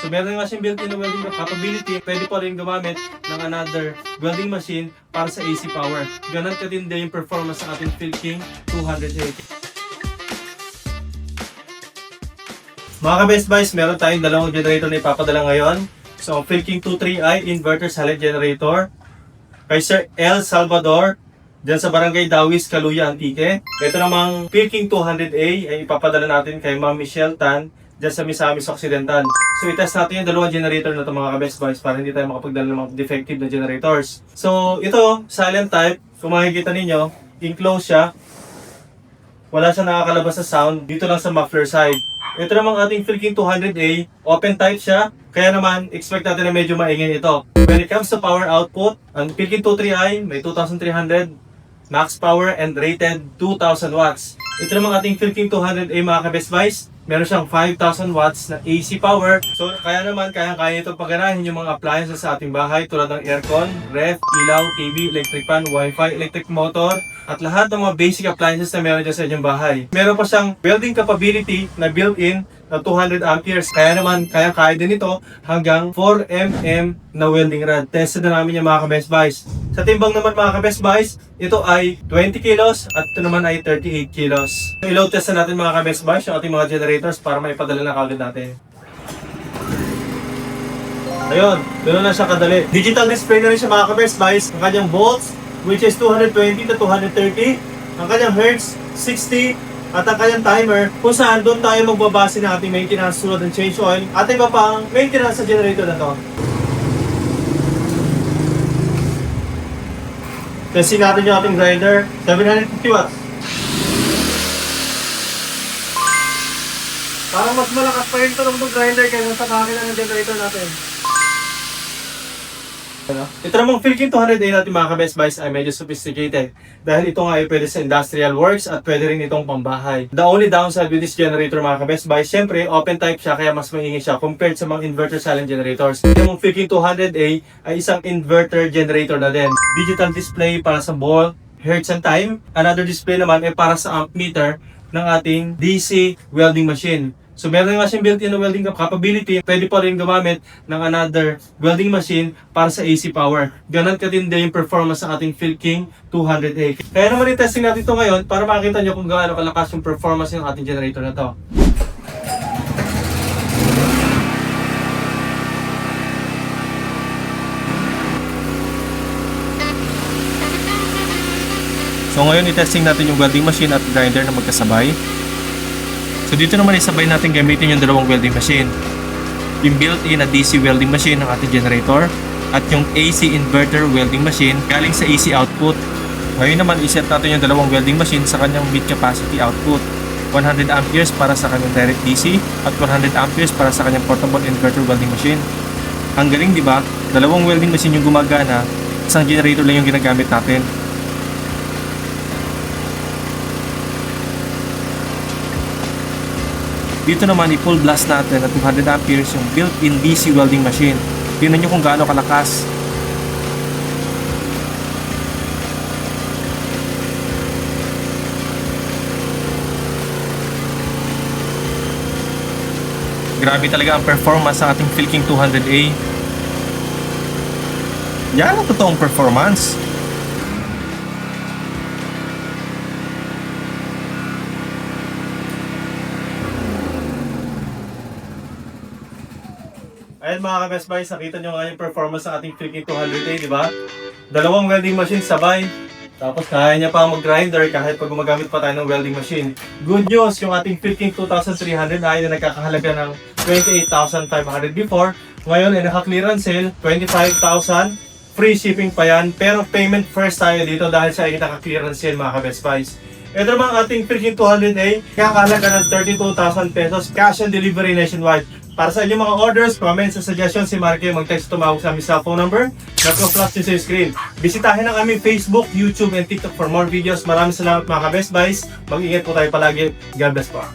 So meron nga siyang built-in na welding capability. Pwede pa rin gumamit ng another welding machine para sa AC power. Ganun katindi yung performance ng ating Philking 280. Mga ka-Best Buys, meron tayong dalawang generator na ipapadala ngayon. So, Philking 23i Inverter Silent Generator kay Sir El Salvador dyan sa Barangay Dawis, Caluya, Antique. Ito namang Philking 200A ay ipapadala natin kay Ma'am Michelle Tan dyan sa Misamis Occidental. So, itest natin yung dalawang generator na ito mga ka-Best Buys para hindi tayo makapagdala ng mga defective na generators. So, ito, silent type. Kung makikita ninyo, enclosed siya. Wala siya nakakalabas sa sound dito lang sa muffler side. Ito namang ating Philking 200A, open type siya, kaya naman expect natin na medyo maingay ito. When it comes to power output, ang Philking 23i may 2,300 max power and rated 2,000 watts. Ito namang ating Philking 200A mga ka-Best Buys, meron siyang 5,000 watts na AC power. So kaya naman, kaya itong paganahin yung mga appliances sa ating bahay tulad ng aircon, ref, ilaw, TV, electric fan, wifi, electric motor, at lahat ng mga basic appliances na meron dyan sa inyong bahay. Meron pa siyang welding capability na built-in na 200 amperes. Kaya naman, kaya din ito hanggang 4mm na welding rod. Tested na namin yung mga ka-Best Buys. Sa timbang naman mga ka-Best Buys, ito ay 20 kilos at ito naman ay 38 kilos. So, i-load test na natin mga ka-Best Buys yung ating mga generators para maipadala na kagad natin. Ayun, ganoon na siya kadali. Digital display na rin siya mga ka-Best Buys. Ang kanyang volts, which is 220 to 230. Ang kanyang hertz, 60. At ang kanyang timer, kung saan doon tayo magbabase ng ating maintenance tulad ng change oil at iba pang maintenance sa generator na to. Testing natin yung ating grinder, 750 watts. Parang mas malakas pa yung tunog ng grinder kaysa sa makina ng generator natin. Ito namang Philking 200A natin mga ka-Best Buys ay medyo sophisticated dahil ito nga ay pwede sa industrial works at pwede rin itong pambahay. The only downside with this generator mga ka-Best Buys, syempre open type siya kaya mas maingay siya compared sa mga inverter silent generators. Ito namang Philking 200A ay isang inverter generator na din. Digital display para sa ball, hertz and time. Another display naman ay para sa ammeter ng ating DC welding machine. So meron nga siyang built-in na welding capability, pwede pa rin gumamit ng another welding machine para sa AC power. Ganun katindi yung performance ng ating Philking 200A. Kaya naman i-testing natin ito ngayon para makita nyo kung gaano kalakas yung performance ng ating generator na to. So ngayon i-testing natin yung welding machine at grinder na magkasabay. So dito naman isabay natin gamitin yung dalawang welding machine. Yung built-in na DC welding machine ng ating generator at yung AC inverter welding machine galing sa AC output. Ngayon naman iset natin yung dalawang welding machine sa kanyang mid capacity output. 100 amperes para sa kanyang direct DC at 100 amperes para sa kanyang portable inverter welding machine. Ang galing, di ba? Dalawang welding machine yung gumagana, isang generator lang yung ginagamit natin. Dito naman i-full blast natin at 200 amperes yung built-in DC welding machine. Tingnan nyo kung gaano kalakas. Grabe talaga ang performance sa ating Philking 200A. Yan ang totoong performance. Ayan mga ka-Best Buys, nakita nyo nga yung performance ng ating Philking 200A, di ba? Dalawang welding machine sabay. Tapos kaya niya pa mag-grinder kahit pag gumagamit pa tayo ng welding machine. Good news, yung ating Philking 2300 ay na nagkakahalaga ng 28,500 before. Ngayon ay naka-clearance sale, 25,000. Free shipping pa yan. Pero payment first tayo dito dahil siya ay naka-clearance sale mga ka-Best Buys. Ito naman ating Philking 200A, kakahalaga ng 32,000 pesos. Cash on delivery nationwide. Para sa inyong mga orders, comments, at suggestions, si Marky mag-text tumawag sa aming cellphone number na flash nyo sa screen. Bisitahin ang aming Facebook, YouTube, and TikTok for more videos. Maraming salamat mga ka-Best Buys. Mag-ingat po tayo palagi. God bless po.